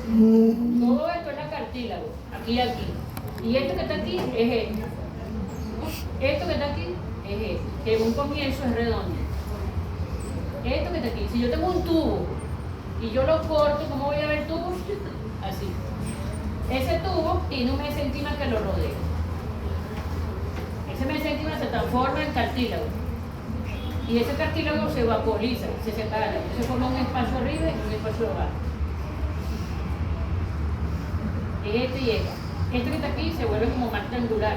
Todo esto es la cartílago, aquí y aquí. Y esto que está aquí es esto. Esto que está aquí es esto, que en un comienzo es redondo. Esto que está aquí, si yo tengo un tubo y yo lo corto, ¿cómo voy a ver el tubo? Así. Ese tubo tiene un mesénquima que lo rodea. Ese mesénquima se transforma en cartílago. Y ese cartílago se vaporiza, se separa. Se forma un espacio arriba y un espacio abajo. Es este y este. Este que está aquí se vuelve como más triangular.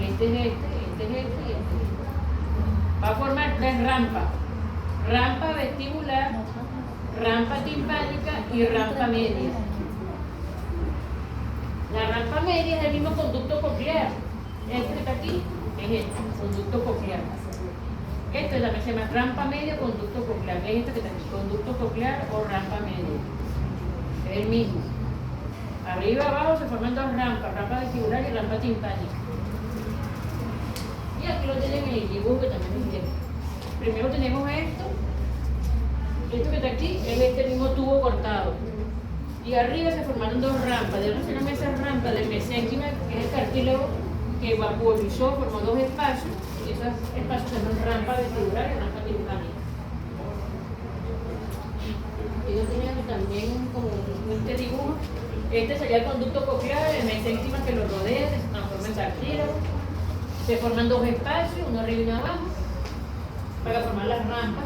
Este es este, este es este y este. Va a formar tres rampas. Rampa vestibular, rampa timpánica y rampa media. La rampa media es el mismo conducto coclear. Este que está aquí es este, conducto coclear. Esto también se llama rampa media, conducto coclear. Es este que está aquí, conducto coclear o rampa media. Es el mismo. Arriba y abajo se forman dos rampas, rampa vestibular y rampa timpánica. Y aquí lo tienen en el dibujo que también lo tienen. Primero tenemos esto. Esto que está aquí es este mismo tubo cortado. Y arriba se formaron dos rampas. ¿De dónde se llaman esas rampas? Del mesénquima, que es el cartílago que vaporizó, formó dos espacios. Y esos espacios se llaman rampa vestibular y rampa timpánica. Ellos tienen también como este dibujo. Este sería el conducto coclear, el mesénquima que lo rodea, que se transforma en cartílago. Se forman dos espacios, uno arriba y uno abajo, para formar las rampas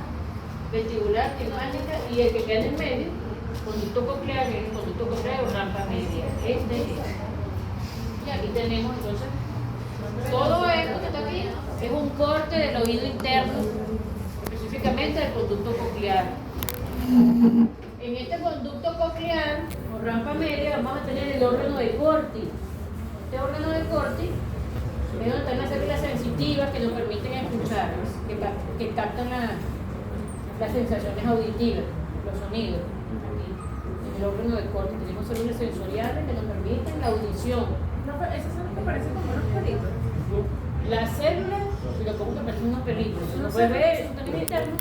vestibular, timpánica, y el que queda en el medio, conducto coclear, que es el conducto coclear o rampa media. Y aquí tenemos entonces todo esto que está aquí es un corte del oído interno, específicamente del conducto coclear. En este conducto coclear o rampa media vamos a tener el órgano de Corti. Este órgano de Corti es donde están las células sensitivas que nos permiten escuchar, que captan las sensaciones auditivas, los sonidos. Aquí, en el órgano de Corti tenemos células sensoriales que nos permiten la audición. No, esas son las que parecen como unos pelitos. Las células, lo como que parecen unos pelitos. No ¿Lo puedes sé. ver? Es un canal interno.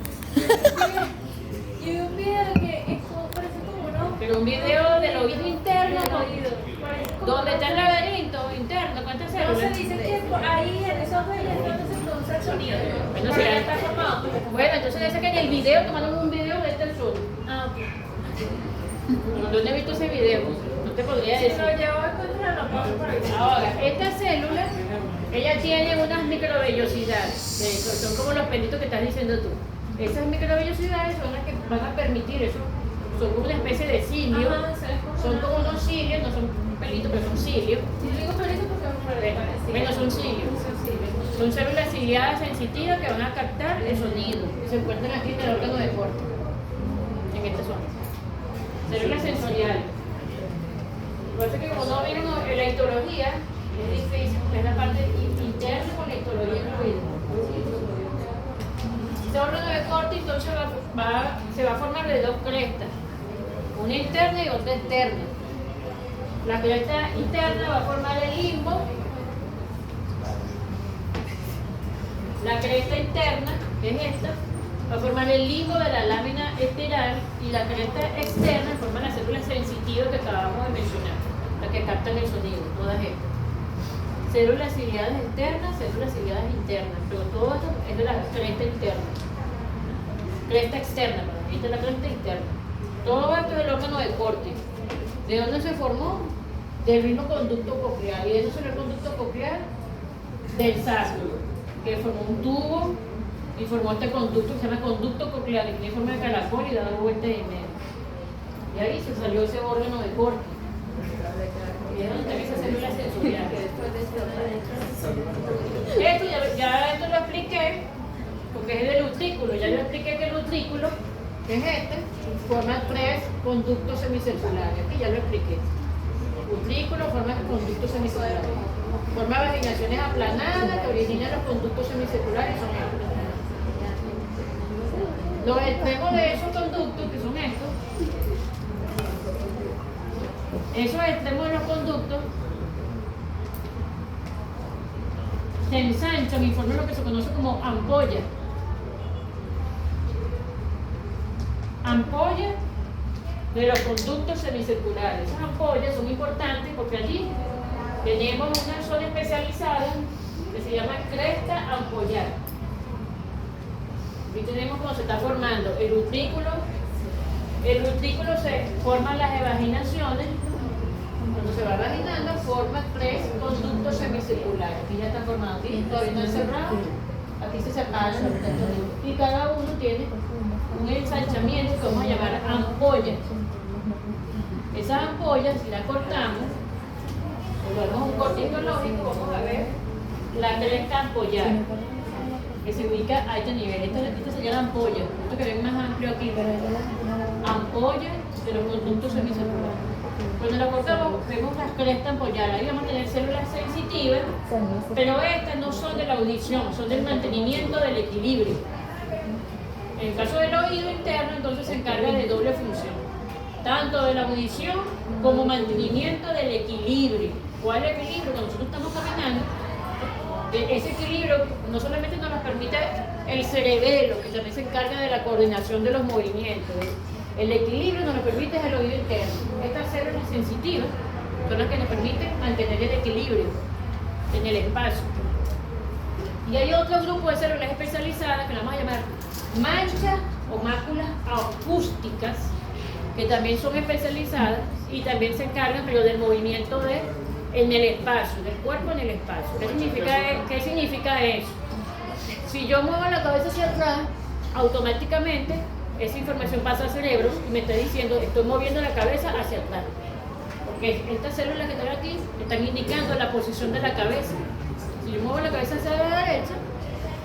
Y un video que esto parece como unos. Pero un video del oído interno, del oído. Parece como donde está el unos- laberinto interno, ¿cuántas No células? se dice que ahí en esos velos es donde se produce el sonido. Bueno, Porque será. ya está formado. Bueno, entonces dice que en el video, tomaron un video de este solo. Ah, ok. ¿Dónde he visto ese video? No te podría Si decir. lo llevo a encontrar, lo pongo por ahí. Ahora, estas células, ellas tienen unas microvellosidades. Son como los pelitos que estás diciendo tú. Esas microvellosidades son las que van a permitir eso. Son como una especie de cilio. Ajá, ¿sabes cómo? Son como unos cilios, no son pelitos, pero son cilios. Si digo pelito porque es un problema. Bueno, son cilios. Son células ciliadas sensitivas que van a captar el sonido. Que se encuentran aquí en el órgano de Corti. En esta zona. Células sensoriales. Por eso que como no vieron en la histología, es difícil, porque es la parte interna con la histología incluida. Este órgano de Corti entonces se va a formar de dos crestas, una interna y otra externa. La cresta interna va a formar el limbo, la cresta interna, que es esta, va a formar el limbo de la lámina espiral, y la cresta externa forma las células sensitivas que acabamos de mencionar, las que captan el sonido, todas estas. Células ciliadas externas, células ciliadas internas, pero todo esto es de la cresta interna. Cresta externa, perdón, esta es la cresta interna. Todo esto es el órgano de Corti. ¿De dónde se formó? Del mismo conducto coclear. Y eso es el conducto coclear del sacro, que formó un tubo y formó este conducto que se llama conducto coclear, que tiene forma de caracol y da dos vueltas y media. Y ahí se salió ese órgano de Corti. Y es donde están esas células sensoriales. Esto ya esto lo expliqué, porque es del utrículo. Ya yo expliqué que el utrículo, que es este, forma tres conductos semicirculares. Aquí ya lo expliqué. Utrículo forma conductos semicirculares. Forma vaginaciones aplanadas que originan los conductos semicirculares y son estos. Los extremos de esos conductos, que son estos, esos extremos de los conductos se ensanchan y forman lo que se conoce como ampolla. Ampolla de los conductos semicirculares. Esas ampollas son importantes porque allí tenemos una zona especializada que se llama cresta ampollar. Aquí tenemos cómo se está formando el utrículo. El utrículo se forman las evaginaciones. Cuando se va vaginando, forma 3 conductos semicirculares. Aquí ya está formado, aquí todavía no es cerrado. Aquí se separa y cada uno tiene un ensanchamiento que vamos a llamar ampolla. Esas ampollas, si las cortamos, o damos un corte histológico, vamos a ver la cresta ampollar, que se ubica a este nivel. Esta sería la ampolla, esto que ven más amplio aquí, ampolla de los conductos semicirculares. Cuando la cortamos, vemos las crestas ampolladas. Ahí vamos a tener células sensitivas, pero estas no son de la audición, son del mantenimiento del equilibrio. En el caso del oído interno, entonces se encarga de doble función, tanto de la audición como mantenimiento del equilibrio. ¿Cuál equilibrio? Cuando nosotros estamos caminando, ese equilibrio no solamente nos lo permite el cerebelo, que también se encarga de la coordinación de los movimientos. El equilibrio nos lo permite el oído interno. Estas células sensitivas son las que nos permiten mantener el equilibrio en el espacio. Y hay otro grupo de células especializadas que las vamos a llamar manchas o máculas acústicas, que también son especializadas y también se encargan pero del movimiento en el espacio, del cuerpo en el espacio. ¿Qué significa eso? Si yo muevo la cabeza hacia atrás, automáticamente esa información pasa al cerebro y me está diciendo estoy moviendo la cabeza hacia atrás, porque estas células que están aquí están indicando la posición de la cabeza. Si yo muevo la cabeza hacia la derecha,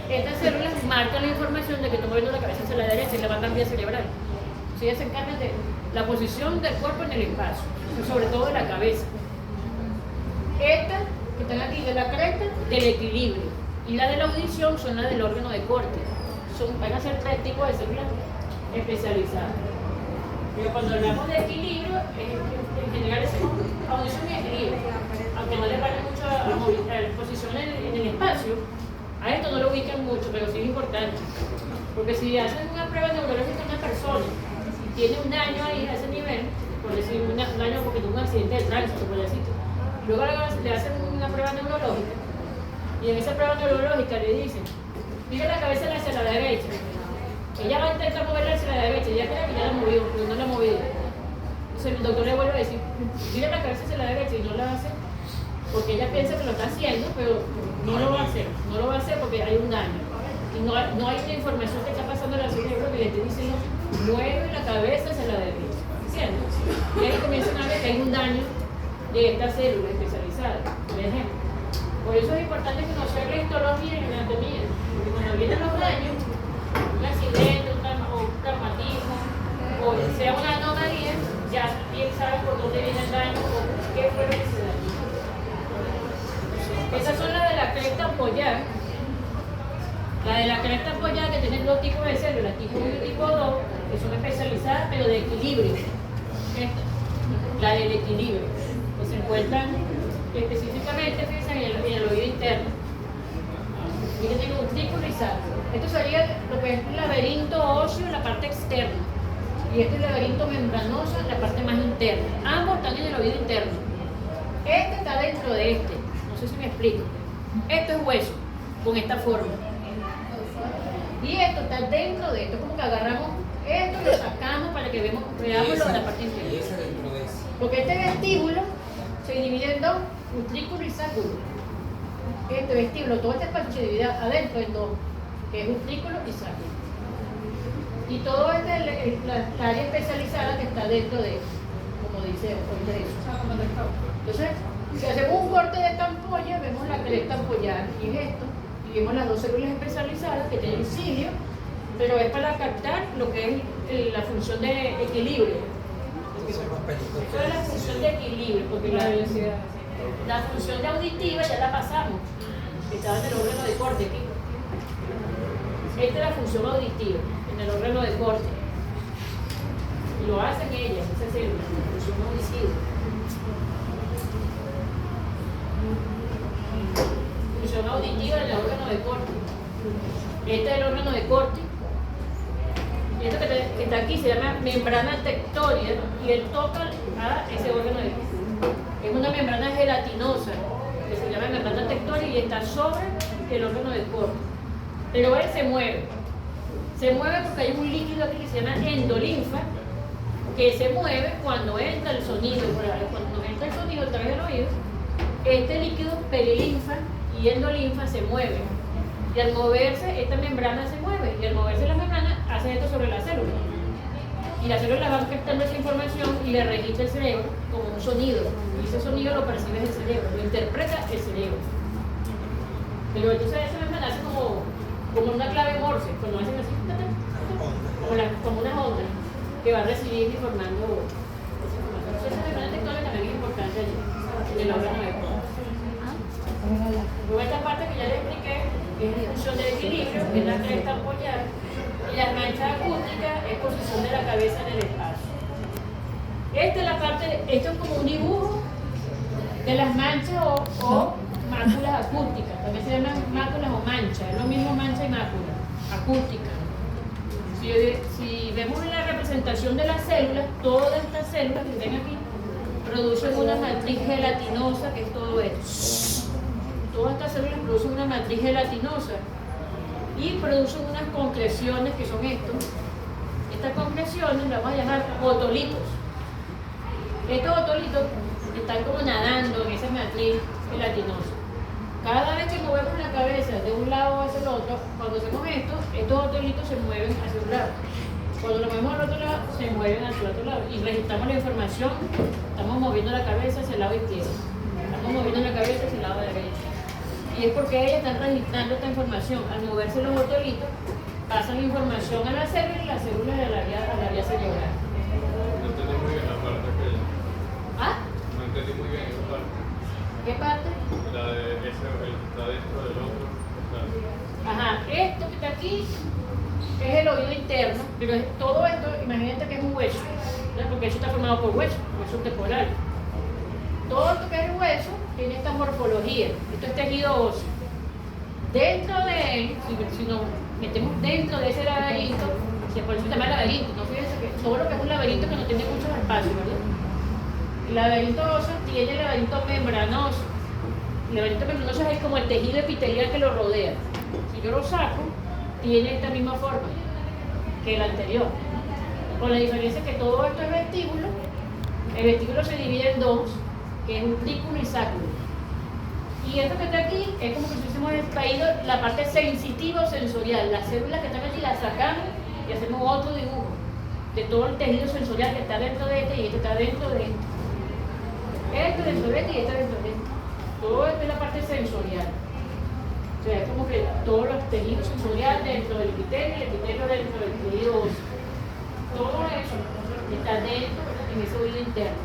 estas células marcan la información de que estoy moviendo la cabeza hacia la derecha y le va a cambiar cerebral. Si ellas se encargan de la posición del cuerpo en el espacio, sobre todo de la cabeza. Estas que están aquí de la cresta, del equilibrio, y la de la audición son las del órgano de corte. Van a ser 3 tipos de células especializadas. Pero cuando hablamos de equilibrio, en general es audición y equilibrio. Aunque no le vale mucho a la posición en el espacio, a esto no lo ubican mucho, pero sí es importante. Porque si hacen una prueba neurológica a una persona y tiene un daño ahí a ese nivel, por decir un daño porque tuvo un accidente de tránsito, por decir, luego le hacen una prueba neurológica y en esa prueba neurológica le dicen, mira la cabeza hacia la derecha. Ella va a intentar moverla hacia la derecha, ella cree que ya la movió, pero no la ha movido. Entonces el doctor le vuelve a decir, mira la cabeza hacia la derecha y no la hace porque ella piensa que lo está haciendo, pero no lo va a hacer, no lo va a hacer porque hay un daño. Y no hay una información que está pasando en el cerebro que le esté diciendo, mueve la cabeza hacia la derecha. ¿Entiendes? Y ahí comienzan a ver que hay un daño de esta célula especializada, por ejemplo. Por eso es importante conocer la histología y la anatomía, porque cuando vienen los daños, un accidente, un traumatismo, o sea una anomalía, ya bien sabes por dónde viene el daño o qué fue lo que se dañó. Esas son las de la cresta ampollar. La de la cresta ampollar que tienen 2 tipos de células, tipo 1 y tipo 2, que son especializadas pero de equilibrio. La del equilibrio, que se encuentran específicamente, fíjense, en el oído interno. Y que tiene un utrículo y sacro. Esto sería lo que es el laberinto óseo en la parte externa. Y este es el laberinto membranoso en la parte más interna. Ambos están en el oído interno. Este está dentro de este. No sé si me explico. Esto es hueso, con esta forma. Y esto está dentro de esto. Como que agarramos esto y lo sacamos para que veamos lo de la parte interna. Porque este vestíbulo se divide en 2, utrículo y sacro. Este vestíbulo, todo este espacio se divide adentro en 2, que es utrículo y sacro. Y todo este es la área especializada que está dentro de esto, como dice el Entonces, si hacemos un corte de esta ampolla, vemos la cresta ampollar, y es esto, y vemos las 2 células especializadas que tienen cilio, pero es para captar lo que es la función de equilibrio. Eso es la función de equilibrio, porque la función de auditiva ya la pasamos, que estaba en el órgano de corte aquí. Esta es la función auditiva, en el órgano de corte. Y lo hacen ellas, esa célula, la función auditiva. Función auditiva del órgano de corte. Este es el órgano de corte. esto que está aquí se llama membrana tectoria y él toca a ese órgano de aquí. Es una membrana gelatinosa que se llama membrana tectoria y está sobre el órgano del corte. Pero él se mueve. Se mueve porque hay un líquido aquí que se llama endolinfa que se mueve cuando entra el sonido. Cuando entra el sonido a través del oído, este líquido perilinfa y endolinfa se mueven. Y al moverse, esta membrana se mueve. Y al moverse la membrana, hace esto sobre la célula. Y la célula va captando esa información y le registra el cerebro como un sonido. Y ese sonido lo percibe el cerebro, lo interpreta el cerebro. Pero entonces esa membrana hace como una clave Morse, cuando hacen así, como una onda que va a recibir informando esa información. Entonces esa membrana tectónica también es importante allí, en el órgano de corte. Luego esta parte que ya les expliqué, que es función de equilibrio, que es la cresta apoyada, y las manchas acústicas es posición de la cabeza en el espacio. Esta es la parte, esto es como un dibujo de las manchas o máculas acústicas, también se llaman máculas o manchas, es lo mismo mancha y mácula, acústica. Si vemos la representación de las células, todas estas células que ven aquí producen una matriz gelatinosa, que es todo esto. Todas estas células producen una matriz gelatinosa y producen unas concreciones que son estos. Estas concreciones las vamos a llamar otolitos. Estos otolitos están como nadando en esa matriz gelatinosa. Cada vez que movemos la cabeza de un lado hacia el otro, cuando hacemos esto, estos otolitos se mueven hacia un lado. Cuando lo movemos al otro lado, se mueven hacia el otro lado. Y registramos la información, estamos moviendo la cabeza hacia el lado izquierdo. Estamos moviendo la cabeza hacia el lado derecho. Y es porque ellas están registrando esta información. Al moverse los otolitos, pasan información a la célula y las células a la vía cerebral. No entendí muy bien la parte aquella. ¿Ah? No entendí muy bien esa parte. ¿Qué parte? La de ese, el que está dentro del otro. O sea, Ajá, esto que está aquí es el oído interno, pero todo esto, imagínate que es un hueso, ¿no? Porque eso está formado por hueso temporal. Todo lo que es el hueso tiene esta morfología, esto es tejido óseo. Dentro de él, si nos metemos dentro de ese laberinto, por eso se llama laberinto, no fíjense que todo lo que es un laberinto que no tiene muchos espacios, ¿verdad? El laberinto óseo tiene el laberinto membranoso. El laberinto membranoso es como el tejido epitelial que lo rodea. Si yo lo saco, tiene esta misma forma que el anterior. Con la diferencia que todo esto es vestíbulo. El vestíbulo se divide en dos, que es utrículo y sáculo. Y esto que está aquí es como que si hubiésemos extraído la parte sensitivo-sensorial. Las células que están aquí las sacamos y hacemos otro dibujo de todo el tejido sensorial que está dentro de este y este está dentro de este. Este dentro de este y este dentro de este. Todo esto es la parte sensorial. O sea, es como que todos los tejidos sensoriales dentro del epitelio y el epitelio dentro del tejido óseo. Todo eso está dentro en ese oído interno.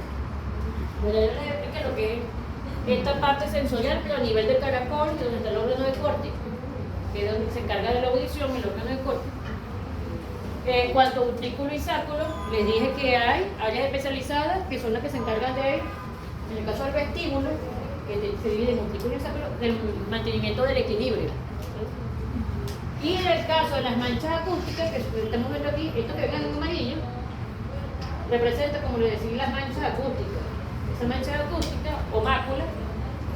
Bueno, yo les explico lo que es esta parte sensorial, pero a nivel del caracol, donde está el órgano de corte, que es donde se encarga de la audición, el órgano de corte. En cuanto a utrículo y sáculo, les dije que hay áreas especializadas que son las que se encargan de, en el caso del vestíbulo, que se divide en utrículo y sáculo, del mantenimiento del equilibrio. Y en el caso de las manchas acústicas, que estamos viendo aquí, esto que ven en amarillo, representa, como les decía, las manchas acústicas. Esas manchas acústicas o máculas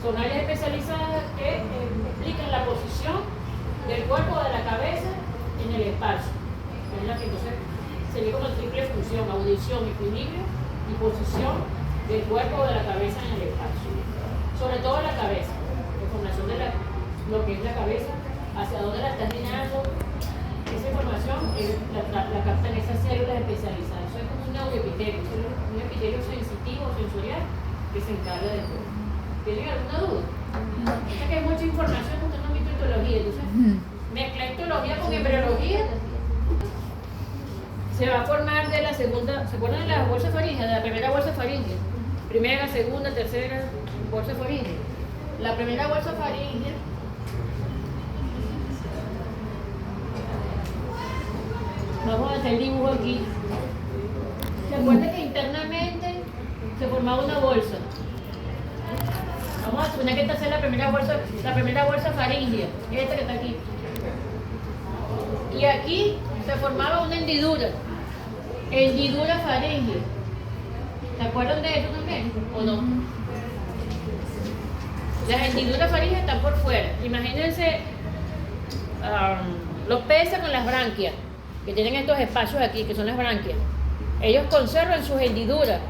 son áreas especializadas que explican la posición del cuerpo de la cabeza en el espacio. Es la que entonces se ve como triple función: audición, equilibrio y posición del cuerpo de la cabeza en el espacio. Sobre todo la cabeza, la información de lo que es la cabeza, hacia dónde la estás mirando. Esa información la captan esas células especializadas. Eso es como un neuroepitelio, un epitelio sensitivo o sensorial que se encarga de todo. ¿Tienen alguna duda? Es que hay mucha información porque no es mitología, entonces mezclar histología con embriología. Se va a formar de la segunda, ¿se acuerdan de la bolsa faríngea? De la primera bolsa faríngea. Primera, segunda, tercera bolsa faríngea. La primera bolsa faríngea vamos a hacer el dibujo aquí. ¿Se acuerdan que internamente se formaba una bolsa? Vamos a suponer que esta sea la primera bolsa faríngea, esta que está aquí. Y aquí se formaba una hendidura faríngea. ¿Se acuerdan de eso también? ¿O no? Las hendiduras faríngeas están por fuera. Imagínense los peces con las branquias, que tienen estos espacios aquí, que son las branquias. Ellos conservan sus hendiduras